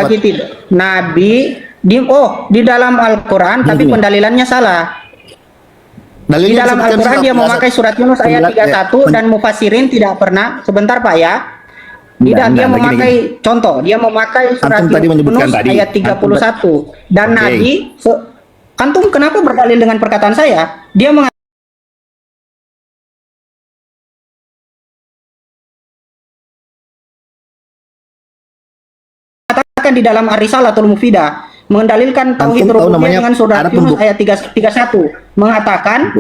bagi tidak. Nabi di dalam Al-Qur'an tapi pendalilannya salah. Di dalam Al-Qur'an dia memakai surat Yunus ayat 31 dan mufassirin tidak pernah, sebentar Pak ya. Tidak, dia memakai contoh, dia memakai surat Yunus ayat 31 dan Nabi antum kenapa berdalil dengan perkataan saya? Dia mengatakan di dalam Ar-Risalatul Mufidah mendalilkan tauhid rububiyah dengan surat Yunus ayat 31 mengatakan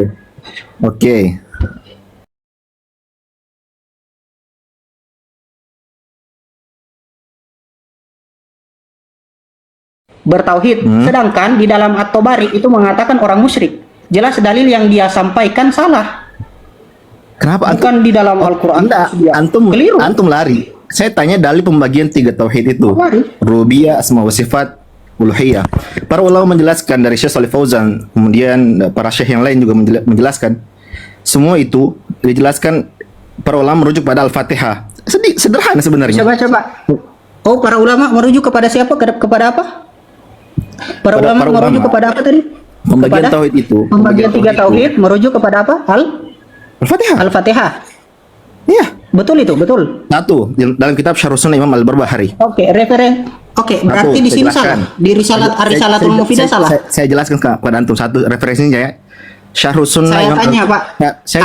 bertauhid, sedangkan di dalam At-Tabari itu mengatakan orang musyrik. Jelas dalil yang dia sampaikan salah. Kenapa? Bukan di dalam Al-Qur'an. Antum lari. Saya tanya dalil pembagian 3 tauhid itu. Rububiyah, asma wa sifat, uluhiyah. Para ulama menjelaskan dari Syekh Shalih Fauzan, kemudian para syekh yang lain juga menjelaskan. Semua itu dijelaskan para ulama merujuk pada Al-Fatihah. Sederhana sebenarnya. Coba. Oh, para ulama merujuk kepada siapa? Kepada apa? Para ulama merujuk kepada apa tadi? Pembagian tauhid itu. Pembagian 3 tauhid merujuk kepada apa? Al-Fatihah. Al-Fatihah. Iya. Betul itu, betul. Satu, dalam kitab Syarh Sunnah Imam Al-Barbahari. Berarti di sini salah. Di Risalatul Mufidah salah. Saya jelaskan kepada antum satu referensinya ya. Syarh Sunnah. Saya tanya Pak,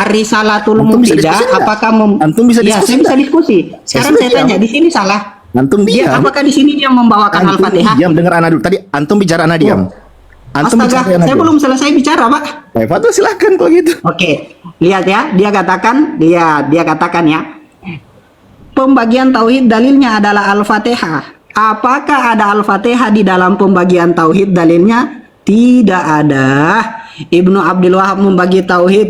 Risalatul Mufidah apakah antum bisa diskusi? Ya, saya bisa diskusi. Sekarang saya tanya, di sini salah. Antum diam. Apakah di sini dia membawakan Al-Fatihah? Diam, dengar ana dulu. Tadi antum bicara, ana diam. Antum Astaga, saya belum selesai bicara, Pak. Fatwa silahkan kalau gitu. Oke, lihat ya, dia katakan ya, pembagian tauhid dalilnya adalah Al-Fatihah. Apakah ada Al-Fatihah di dalam pembagian tauhid dalilnya? Tidak ada. Ibnu Abdul Wahab membagi tauhid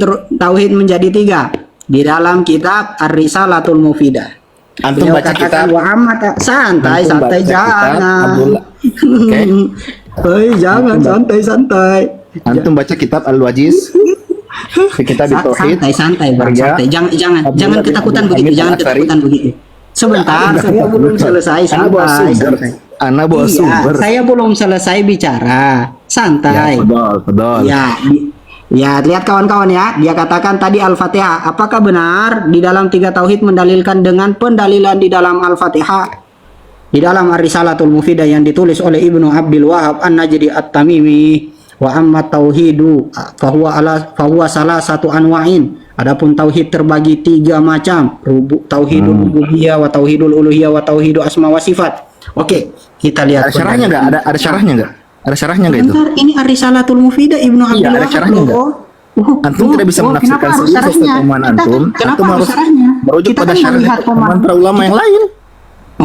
menjadi 3 di dalam kitab Ar-Risalatul Mufidah. Antum baca kitab santai santai. Antum baca kitab Al-Wajiz. Kita di tauhid. Santai. Jangan ketakutan begitu. Sebentar, saya belum selesai. Ana bawa sumber. Saya belum selesai bicara. Santai. Ya, betul. Ya, lihat kawan-kawan ya. Dia katakan tadi Al-Fatihah. Apakah benar di dalam 3 tauhid mendalilkan dengan pendalilan di dalam Al-Fatihah? Di dalam Ar-Risalatul Mufidah yang ditulis oleh Ibnu Abdul Wahab An-Najdi At-Tamimi, wa amma tauhidu fahuwa salah satu anwa'in. Adapun tauhid terbagi 3 macam. Tauhidul rububiyah wa tauhidul uluhiyah wa tauhidul asma wa sifat. Oke, kita lihat. Ada syarahnya enggak? Ada syarahnya enggak? Ada syarahnya enggak itu? Ini Ar-Risalatul Mufidah Ibnu Abdul Wahab. Ada syarahnya enggak? Antum tidak bisa menafsirkan sendiri sesuai pemahaman antum. Kenapa antum harus syarahnya? merujuk pada syarah pemahaman para ulama yang lain.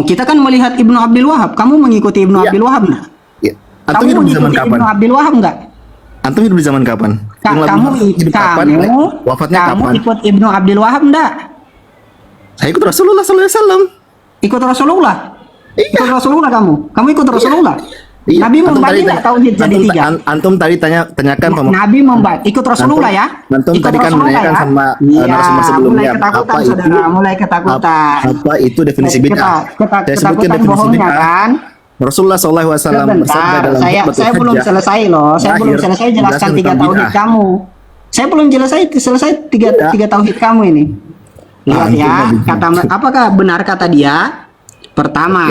Kita kan melihat Ibnu Abdul Wahab. Kamu mengikuti Ibnu Abdul Wahab enggak? Ya. Antum hidup di zaman kapan? Ibnu Abdul Wahab enggak? Antum hidup di zaman kapan? Wafatnya kapan? Kamu ikut Ibnu Abdul Wahab enggak? Saya ikut Rasulullah sallallahu alaihi wasallam. Ikut Rasulullah? Iya. Ikut Rasulullah kamu? Kamu ikut Rasulullah? Iya. Nabi membagi enggak tauhid jadi 3? Antum tadi tanyakan Nabi membagi. Ikut Rasulullah ya? Antum tadi kan menanyakan sama narasumber sebelumnya. Mulai ketakutan. Apa itu definisi bid'ah? Saya sebutkan definisi bid'ah kan? Rasulullah SAW bersabda dalam saya belum selesai loh. Saya belum selesai jelaskan 3 tauhid kamu. Saya belum selesai 3 tauhid kamu ini. Lihat ya, apakah benar kata dia? Pertama,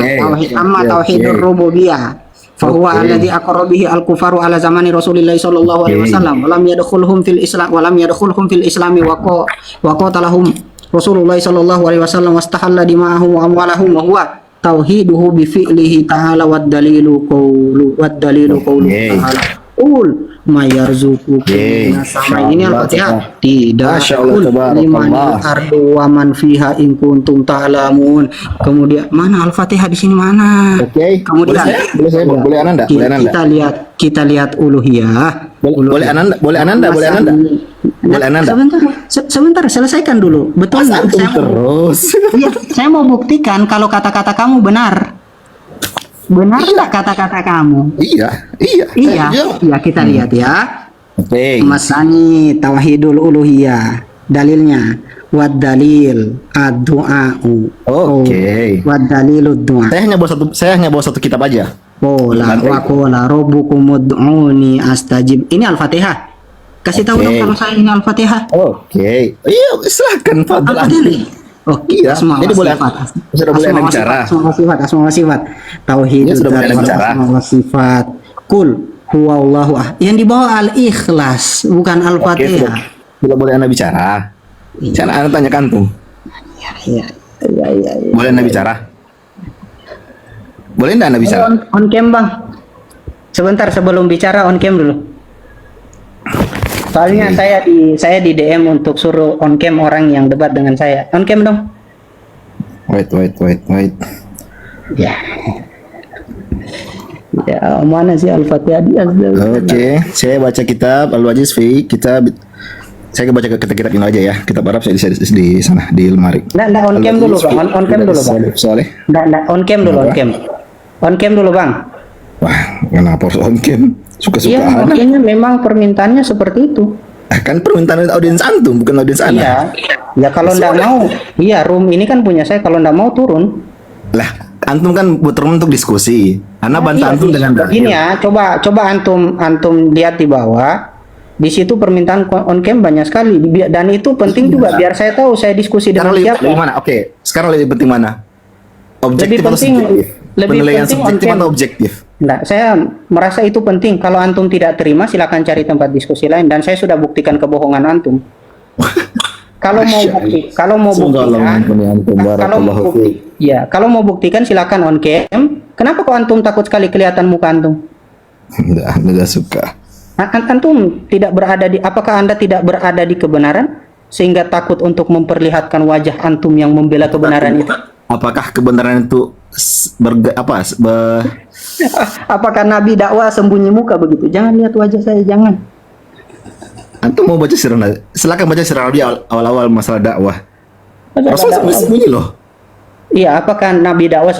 tauhidur rububiyah. Fahuwa alladhi aqarra bihi al-kufaru ala zamani Rasulillah sallallahu alaihi wasallam wa lam yadkhulhum fil Islam wa qatalahum Rasulullah sallallahu alaihi wasallam wastahalla dima'ahum wa amwalahum wa huwa tauhiduhu bi fi'lihi ta'ala wad dalilu qawlu ta'ala ma yarzuqukum sama ini Al-Fatihah tidak liman ardu wa man fiha in kuntum ta'lamun. Kemudian mana Al-Fatihah di sini mana? Kemudian boleh Ananda? Kita lihat uluhiyah. Boleh Ananda? Sebentar, selesaikan dulu. Betul enggak? Saya mau buktikan kalau kata-kata kamu benar. Benar enggak kata-kata kamu? Iya, kita lihat ya. Masani tauhidul uluhiyah. dalilnya. Wad dalil ad-du'a'u. Oke. Wad dalilud du'a. Saya hanya bawa satu kitab aja. Qala wa qala rabbukum ud'uni astajib. Ini Al-Fatihah. Kasih tahu dong kalau saya ini Al-Fatihah. Oke. Iya, silakan Fadil. Oke, Iya, jadi boleh sudah boleh Anda bicara. Asma wa sifat. Tauhid Ini sudah boleh Anda bicara. asma wa sifat. Kul huwallahu ahad. Yang di bawah Al-Ikhlas, bukan Oke, Al-Fatihah. sudah boleh Anda bicara. Saya Anda tanya kantung. Ya. Boleh Anda bicara? Boleh Anda bicara? On cam, Bang. Sebentar sebelum bicara on cam dulu. Soalnya saya di DM untuk suruh on cam orang yang debat dengan saya. On cam dong. Wait. Ya. Ya, mana sih Al-Fatihah dia? Oke, saya baca kitab Al-Wajiz fi kitab. Saya baca kitab ini aja ya. Kitab Arab saya di sana di lemari. Nggak on cam dulu, Bang. On cam dulu, Bang. Soalnya. Nggak on cam dulu, on cam. On cam dulu, Bang. Wah, kenapa harus on cam? Suka-suka Iya, anak. makanya memang permintaannya seperti itu. Kan permintaan audiens antum, bukan audiens Iya. anak. Ya kalau nggak mau, iya room ini kan punya saya. Kalau nggak mau turun. Lah, antum kan buat room untuk diskusi. Ana bantu Iya, antum dengan Ini ya, coba antum lihat di bawah. Di situ permintaan on cam banyak sekali dan itu penting juga biar saya tahu saya diskusi dengan Sekarang siapa. lebih mana? Oke, sekarang lebih penting mana? Objektif Lebih atau penting- subjektif? lebih Penilaian penting subjektif on cam. atau objektif? Nah, saya merasa itu penting. Kalau antum tidak terima, silakan cari tempat diskusi lain. Dan saya sudah buktikan kebohongan antum. Kalau mau kalau mau buktikan silakan on cam. Kenapa kok antum takut sekali kelihatan muka antum? Enggak suka. Antum tidak berada di, apakah Anda tidak berada di kebenaran sehingga takut untuk memperlihatkan wajah antum yang membela kebenaran itu? Apakah kebenaran itu Apakah Nabi dakwah sembunyi muka begitu? Jangan lihat wajah saya, jangan. antum mau baca sirah Nabi? Silakan baca sirah Nabi awal-awal masalah dakwah. Rasul sembunyi loh. Iya, apakah Nabi dakwah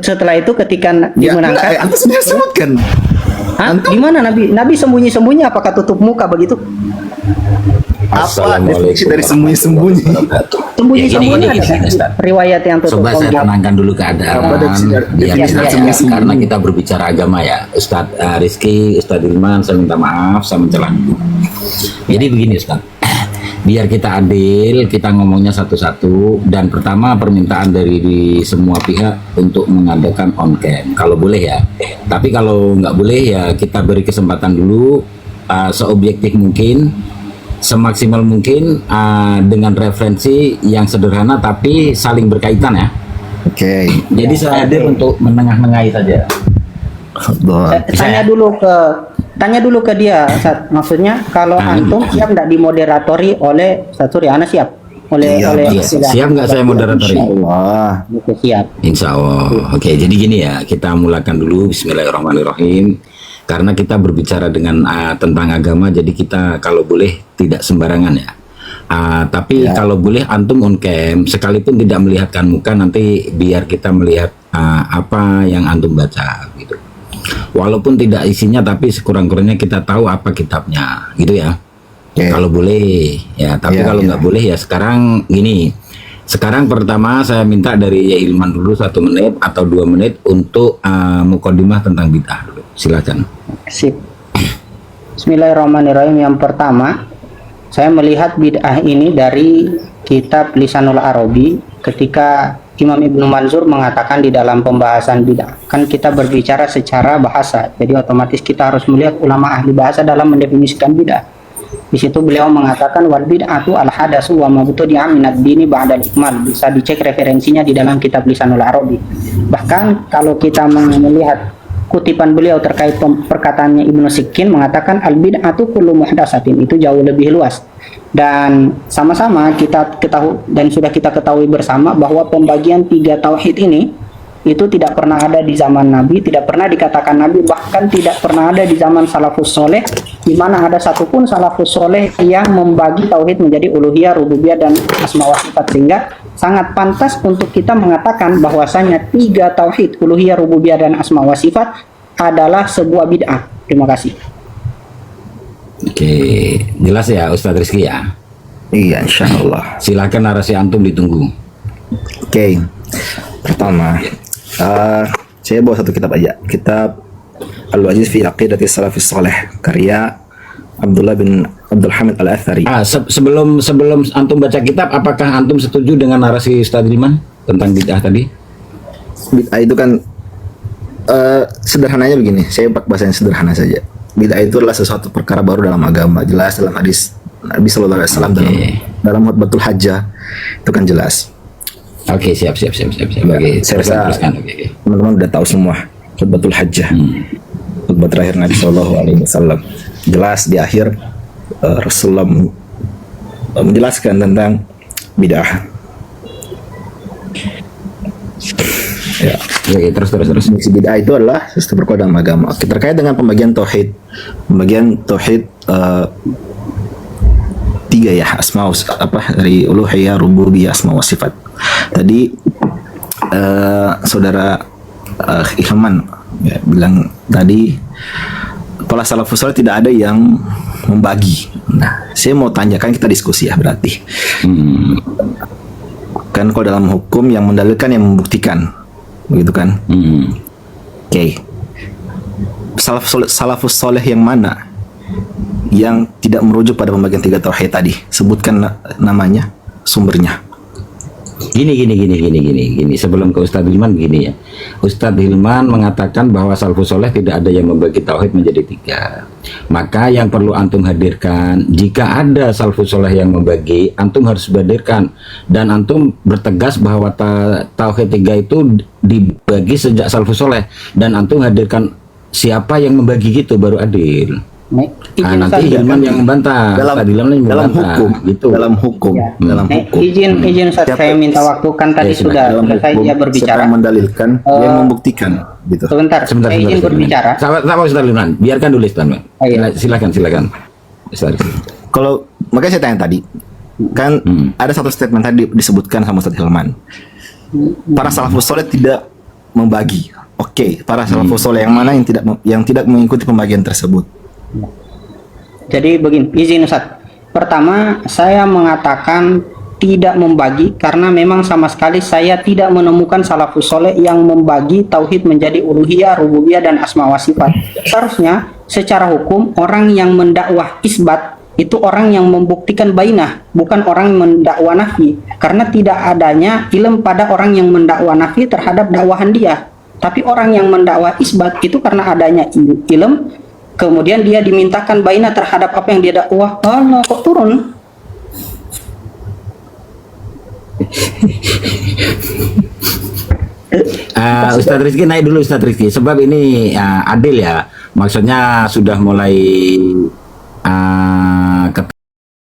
setelah itu ketika dimenangkan? Antum sudah sebutkan. Gimana Nabi sembunyi-sembunyi? Apakah tutup muka begitu? Apa definisi dari sembunyi-sembunyi? Sembunyi-sembunyi Ya, gini, Ustaz. riwayat yang tutup. Coba saya tenangkan dulu keadaan. Karena kita berbicara agama ya, Ustadz Rizky, Ustadz Ilman, saya minta maaf, saya mencela. Jadi begini Ustadz, biar kita adil, kita ngomongnya satu-satu. Dan pertama permintaan dari semua pihak untuk mengadakan on cam, kalau boleh ya. Tapi kalau nggak boleh ya kita beri kesempatan dulu seobjektif mungkin, semaksimal mungkin dengan referensi yang sederhana tapi saling berkaitan ya. Oke. Jadi saya hadir untuk menengah-nengahi saja. Tanya dulu ke dia, Ustaz. Maksudnya kalau antum siap nggak dimoderatori oleh Ustaz Surya? Ana siap. Iya, siap nggak saya moderatori? Wah. Oke, siap. Insya Allah. Oke, jadi gini ya, kita mulakan dulu. Bismillahirrahmanirrahim. Karena kita berbicara dengan tentang agama, jadi kita kalau boleh tidak sembarangan ya. Tapi kalau boleh antum on cam, sekalipun tidak melihatkan muka, nanti biar kita melihat apa yang antum baca gitu. Walaupun tidak isinya, tapi sekurang-kurangnya kita tahu apa kitabnya, gitu ya. Kalau boleh ya, tapi kalau nggak boleh ya sekarang gini. Sekarang pertama saya minta dari Ilman dulu 1 menit atau 2 menit untuk mukadimah tentang bid'ah dulu. Silakan. Sip. Bismillahirrahmanirrahim. Yang pertama, saya melihat bid'ah ini dari kitab Lisanul Arabi ketika Imam Ibnu Manzur mengatakan di dalam pembahasan bid'ah. Kan kita berbicara secara bahasa, jadi otomatis kita harus melihat ulama ahli bahasa dalam mendefinisikan bid'ah. Di situ beliau mengatakan wal bid'atu al hadatsu wa mubtadi'a min ad-dini ba'da al-ikmal. Bisa dicek referensinya di dalam kitab Lisanul Arabi. Bahkan kalau kita melihat kutipan beliau terkait perkataannya Ibnu Sikin mengatakan al bid'atu kullu muhdatsatin, itu jauh lebih luas. Dan sama-sama kita ketahui dan sudah kita ketahui bersama bahwa pembagian 3 tauhid ini itu tidak pernah ada di zaman Nabi, tidak pernah dikatakan Nabi, bahkan tidak pernah ada di zaman salafus soleh, di mana ada satupun salafus soleh yang membagi tauhid menjadi uluhiyah, rububiyah, dan asma wa sifat. Sehingga sangat pantas untuk kita mengatakan bahwasanya 3 tauhid, uluhiyah, rububiyah, dan asma wa sifat adalah sebuah bid'ah. Terima kasih. Oke, jelas ya Ustadz Rizky ya. Iya, insya Allah. Silakan narasi antum ditunggu. Oke. Pertama, saya bawa satu kitab aja. Kitab Al-Wajiz fi Aqidati Salafis Saleh, karya Abdullah bin Abdul Hamid Al-Athari. Sebelum antum baca kitab, apakah antum setuju dengan narasi Ustaz Hilman tentang bid'ah tadi? Bid'ah itu kan sederhananya begini, saya pakai bahasa yang sederhana saja. Bid'ah itu adalah sesuatu perkara baru dalam agama, jelas dalam hadis Nabi Sallallahu Alaihi Wasallam dalam khutbatul hajjah itu kan jelas. Oke, siap. Oke, Saya rasa teman-teman udah tahu semua khutbatul hajjah, khutbah terakhir Nabi Sallallahu Alaihi Wasallam. Jelas di akhir Rasulullah menjelaskan tentang bid'ah. Ya. Oke, terus. Definisi bid'ah itu adalah sesuatu perkara dalam agama. Oke, terkait dengan pembagian tauhid tiga ya, asma dari uluhiyah, rububiyah, asma wa sifat. Tadi saudara Hilman ya, bilang tadi para salafus saleh tidak ada yang membagi. Nah, saya mau tanyakan, kita diskusi ya berarti. Kan kalau dalam hukum yang mendalilkan yang membuktikan, begitu kan? Oke. Salafus saleh yang mana yang tidak merujuk pada pembagian tiga tauhid tadi? Sebutkan namanya, sumbernya. Gini. Sebelum ke Ustadz Hilman begini ya. Ustadz Hilman mengatakan bahwa salafus soleh tidak ada yang membagi tauhid menjadi tiga. Maka yang perlu antum hadirkan, jika ada salafus soleh yang membagi, antum harus hadirkan. Dan antum bertegas bahwa tauhid tiga itu dibagi sejak salafus soleh. Dan antum hadirkan siapa yang membagi gitu, baru adil. Nanti Hilman yang membantah, dalam hukum, gitu. Dalam hukum. Izin Ustaz, saya minta waktu, kan tadi sudah selesai dia berbicara. Siapa mendalilkan, yang membuktikan, gitu. Sebentar, saya izin berbicara. Sahabat Ustaz Hilman, biarkan dulu Ustaz. Silakan. Kalau makanya saya tanya tadi, kan ada satu statement tadi disebutkan sama Ustaz Hilman. Para salafus saleh tidak membagi. Oke, para salafus saleh yang mana yang tidak mengikuti pembagian tersebut? Jadi begini, izin Ustaz. Pertama, saya mengatakan tidak membagi karena memang sama sekali saya tidak menemukan salafus soleh yang membagi tauhid menjadi uluhiyah, rububiyah, dan asma wa sifat. Seharusnya secara hukum orang yang mendakwah isbat itu orang yang membuktikan bainah, bukan orang yang mendakwah nafi. Karena tidak adanya ilm pada orang yang mendakwah nafi terhadap dakwahan dia. Tapi orang yang mendakwah isbat itu karena adanya ilm, kemudian dia dimintakan baina terhadap apa yang dia dakwah. Allah, kok turun? Ustadz Rizky naik dulu, Ustadz Rizky, sebab ini adil ya. Maksudnya sudah mulai